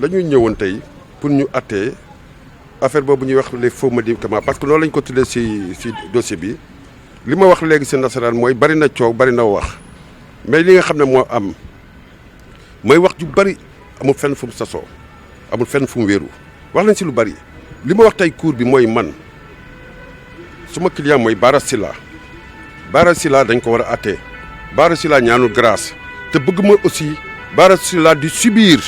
dañuy ñëwoon tey pour ñu àttee affaire boobu ñuy wax les faux médicaments parce que loolu lañ ko tuddee si dossier bi li ma wax léegi si nasaraan mooy bari na coow bari na wax mais li nga xam ne moo am mooy wax ju bari amul fenn fu mu sasoo amul fenn fu mu wéeru wax nañ si lu bari li ma wax tey cour bi mooy man suma client mooy Bara Sylla dañ ko war a àttee Bara Sylla ñaanul grâce te bëgg ma aussi Bara Sylla di subir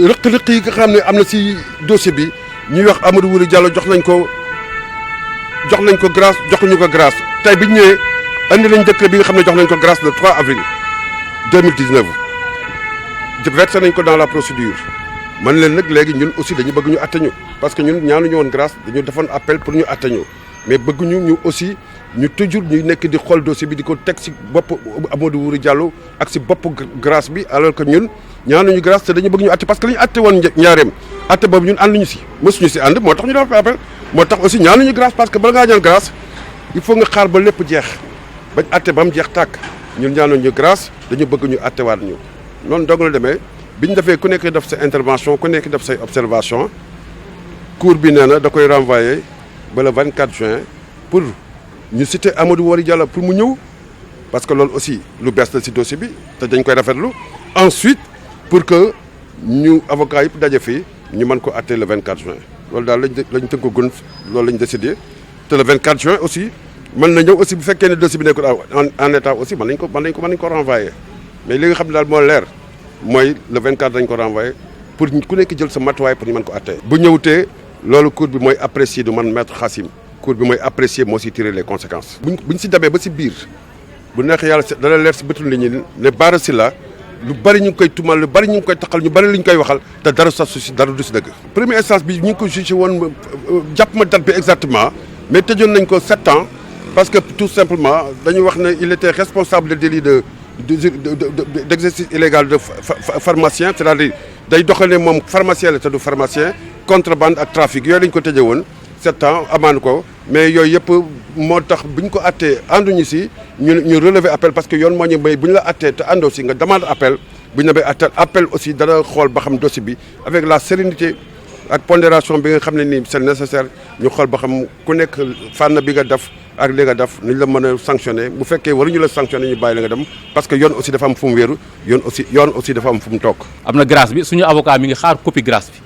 rëq-rëq yi nga xam ne am na si dossier bi ñuy wax Amadou Wuri Diallo jox nañ ko grâce joxuñu ko grâce tey bi ñu ñëwee andi lañ décret bi nga xam ne jox nañ ko grâce le 3 avril 2019 versé nañ ko dans la procédure man leen nag léegi ñun aussi dañu bëgg ñu atte ñu parce que ñun ñaanuñu woon grâce dañu defoon appel pour ñu atte ñu mais bëgguñu ñu aussi ñu toujours ñu nekk di xool dossier bi di ko teg si bopp Amadou Wuri Diallo ak si bopp grâce bi alors que ñun ñaanuñu grâce te dañu bëgg ñu atte parce que li ñu atte woon ñaareem atte boobu ñun ànduñu si mësuñu si ànd moo tax ñu def appel moo tax aussi ñaanuñu grâce parce que bala ngaa ñaan grâce il faut nga xaar ba lépp jeex bañ atte ba mu jeex tàkk ñun ñaanuñu grâce dañu bëgg ñu attewaat ñu noonu dong la demee bi ñu defee ku nekk def sa intervention ku nekk def say observation cour bi nee na da koy renvoyer ba le 24 juin pour ñu citer Amadou Wuri Diallo pour mu ñëw parce que loolu aussi lu bees la si dossier bi te dañ koy rafetlu ensuite pour que ñu avocat yëpp daje fii ñu mën ko atte le 24 juin loolu daal lañ tënk ko gun loolu lañ décidé te le 24 juin aussi mën na ñëw aussi bu fekkee ne dossier bi nekkul en état aussi mën nañ ko renvoyer mais li nga xam ne daal moo leer mooy le 24 dañ ko renvoyer pour ku nekk jël sa matuwaay pour ñu mën ko attee bu ñëwtee loolu cour bi mooy apprécier du man maître Khassim cour bi mooy apprécier moo si tirer les conséquences buñ si demee ba si biir bu neexee yàlla dana leer si bëtul nit ñi ne Bara Sylla lu bari ñu ngi koy tumal lu bari ñu ngi koy taxal ñu bari lu ñu koy waxal te dara sasu si dara du si dëgg première instance bi ñu ngi ko jugé woon jàpp ma date bi exactement mais tëjoon nañ ko 7 ans parce que tout simplement dañu wax ne il était responsable de délit d'exercice illégal de pharmacien c'est-à-dire day doxal ne moom pharmacien la te du pharmacien contrebande ak trafic yooyu lañ ko tëjee woon 7 ans amaan ko mais yooyu yëpp moo tax bu ñu ko attee ànduñu si ñu relever appel parce que yoon moo ñu may bu ñu la attee te àndoo si nga demande appel bu ñu demee appel aussi dana xool ba xam dossier bi avec la sérénité ak pondération bi nga xam ne nii c'est nécessaire ñu xool ba xam ku nekk fànn bi nga def ak li nga def ñu la mën a sanctionner bu fekkee waruñu la sanctionner ñu bàyyi la nga dem parce que yoon aussi dafa am fu mu wéeru yoon aussi dafa am fu mu toog. am na grâce bi suñu avocat mi ngi xaar copie grâce bi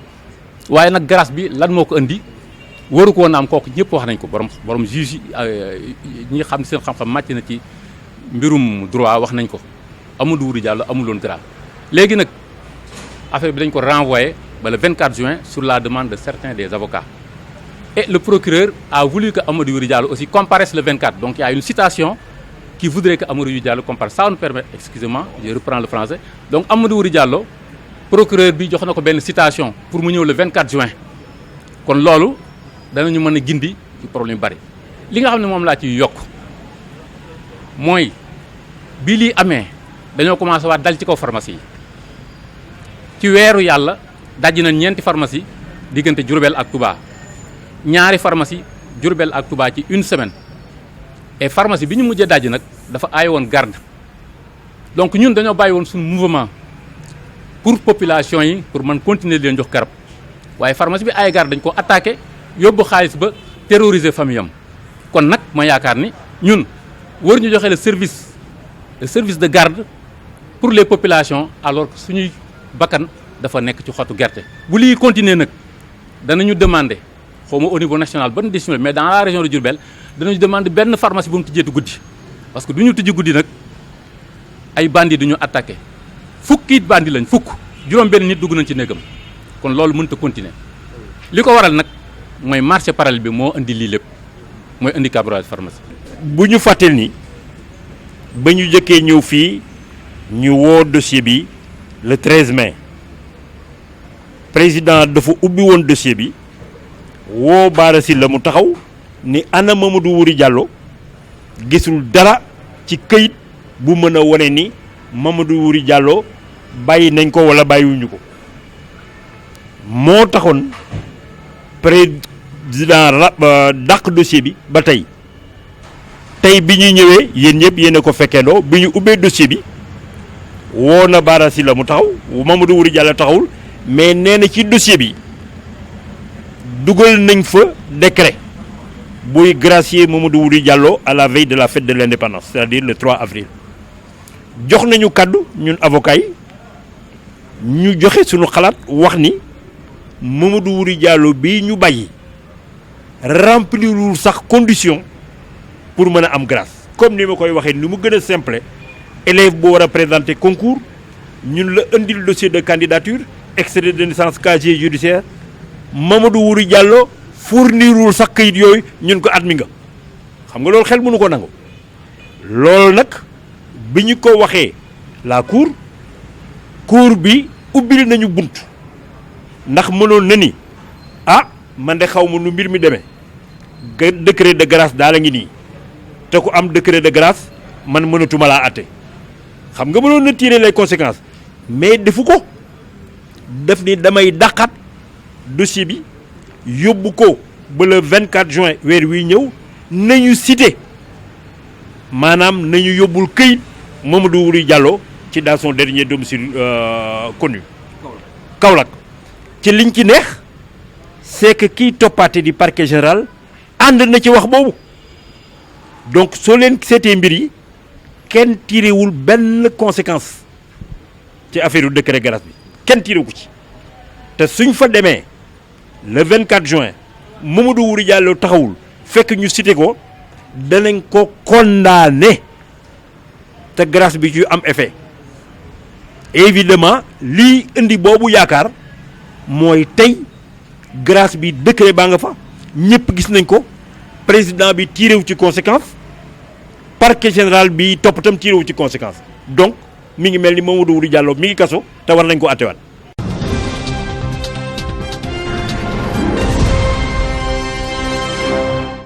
waaye nag grâce bi lan moo ko indi waru ko woon am kooku ñëpp wax nañ ko borom juge ñi nga xam ne seen xam-xam màcc na ci mbirum droit wax nañ ko Amadou Wuri Diallo amuloon grâce léegi nag affaire bi dañ ko renvoyé ba le 24 juin sur la demande de certains des avocats. Et le procureur a voulu que Amadou Wuri Diallo aussi comparaisse le 24. Donc il y a une citation qui voudrait que Amadou Wuri Diallo comparaisse. Ça nous permet, excusez-moi, je reprends le français. Donc Amadou Wuri Diallo, procureur bi jox na ko benn citation pour mu ñëw le 24 juin. kon loolu danañu mën a gindi ci problème bari li nga xam ne moom laa ci yokk mooy bi lii amee dañoo commencé waat dal ci kaw pharmacie yi ci weeru yàlla dajji nañ 4 pharmacie diggante Diourbel ak Touba. 2 pharmacie Diourbel ak Touba ci 1 semaine et pharmacie bi ñu mujjee dajji nag dafa aay woon garde donc ñun dañoo bàyyi woon suñu mouvement pour population yi pour mën continuer leen jox garab waaye pharmacie bi aay garde dañ ko attaqué yóbbu xaalis ba terroriser famille am kon nag ma yaakaar ni ñun war ñu joxe le service de garde pour les populations alors que suñuy bakkan dafa nekk ci xottu gerte bu lii continuer nag danañu demander xawma au niveau national ban décision mais dans la région de Diourbel danañu demander benn pharmacie bu mu tijjeetu guddi parce que du ñu tijji guddi nag ay bandits du ñu attaqué fukki bandi lañ juróom benn nit dugg nañ ci néegam kon loolu mënut a continuer li ko waral nag mooy marché parallèle bi moo indi lii lépp mooy indi cabrage pharmacie. bu ñu fàttali ni ba ñu jëkkee ñëw fii ñu woo dossier bi le 13 mai président dafa ubbi woon dossier bi woo Bara Sylla mu taxaw ni ana Mamadou Wuri Diallo gisul dara ci këyit bu mën a wane ni Mamadou Wuri Diallo bàyyi nañ ko wala bàyyiwuñu ko moo taxoon président dàq dossier bi ba tey bi ñu ñëwee yéen ñëpp yéen a ko fekkeendoo bi ñu ubbee dossier bi woo na Bara Sylla mu taxaw Mamadou Wuri Diallo taxawul mais nee na ci dossier bi dugal nañ fa décret buy gracier Mamadou Wuri Diallo à la veille de la fête de l'indépendance c'est-à-dire le 3 avril jox nañu kaddu ñun avocats yi ñu joxe suñu xalaat wax ni Mamadou Wuri Diallo bii ñu bàyyi remplirul sax condition pour mën a am grâce comme ni ma koy waxee ni mu gën a simple élève bu war a présenter concours ñun la indil dossier de candidature extrait de naissance casier judiciaire Mamadou Wuri Diallo fournirul sax kayit yooyu ñun ko admis nga xam nga loolu xel mënu ko nangu loolu nag bi ñu ko waxee la cour bi ubbil nañu bunt ndax mënoon na ni ah man de xaw ma nu mbir mi demee décret de grâce daal a ngi nii te ku am décret de grâce man mënatuma laa àtte xam nga mënoon na tirer les conséquences mais defu ko def ni damay dàqat dossier bi yóbbu ko ba le 24 juin weer wi ñëw nañu cité maanaam nañu yóbbul këyit Mamadou Wuri Diallo ci dans son dernier domicile connu Kaolack ci liñ ci neex c'est que kiy toppaate di parquet général ànd na ci wax boobu donc soo leen seetee mbir yi kenn tirewul benn conséquence ci affaire u décret grâce bi kenn tirewu ko ci te suñ fa demee le 24 juin Mamadou Wuri Diallo taxawul fekk ñu cité ko danañ ko condamné te grâce bi ci am effet évidemment lii indi boobu yaakaar mooy tey grâce bi décret baa nga fa ñëpp gis nañ ko président bi tirewu ci conséquence parquet général bi topp tam tirewu ci conséquence donc mi ngi mel ni Mamadou Wuri Diallo mi ngi kaso te war nañ ko attewaat